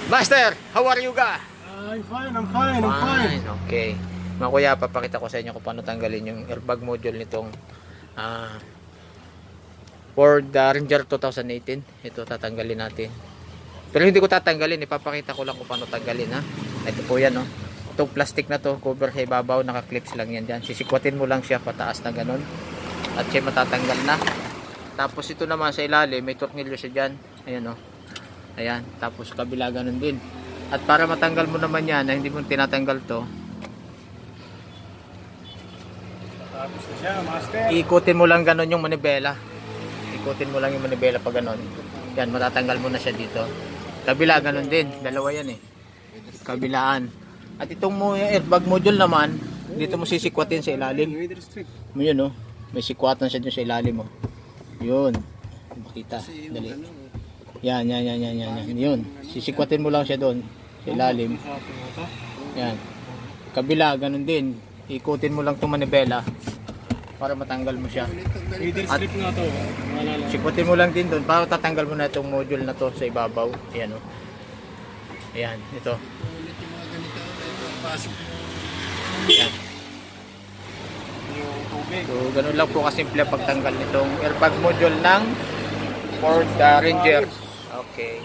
Master, how are you ga? I'm fine. Okay. Mga kuya, papakita ko sa inyo kung paano tanggalin yung airbag module nitong Ford Ranger 2018. Ito tatanggalin natin. Pero hindi ko tatanggalin, ipapakita ko lang kung paano tanggalin ha. Ito po yan no. Itong plastic na to, cover sa ibabaw, naka-clips lang yan dyan. Sisikwatin mo lang siya pataas na ganun. At siya matatanggal na. Tapos ito naman sa ilalim, may tornilyo siya dyan. Ayan o. Ayan. Tapos kabila ganun din. At para matanggal mo naman yan, na hindi mo tinatanggal to, Tapos na siya, master. ikutin mo lang ganun yung manibela. Ikutin mo lang yung manibela pag ganun. Yan, matatanggal mo na siya dito. Kabila ganun din. Dalawa yan eh. Kabilaan. At itong airbag module naman, dito mo sisikwatin sa ilalim. Yun oh. May sikwatan siya dun sa ilalim oh. Yun. Makita. Dali. Yan. Yun. Sisikwatin mo lang siya doon sa ilalim. Yan. Kabila, ganun din. Ikutin mo lang itong manibela para matanggal mo siya. At sikwatin mo lang din doon para tatanggal mo na itong module na to sa ibabaw. Ayan o. Ayan. Ito. Ayan. So, ganun lang po kasimple pagtanggal nitong airbag module ng Ford Ranger. Okay.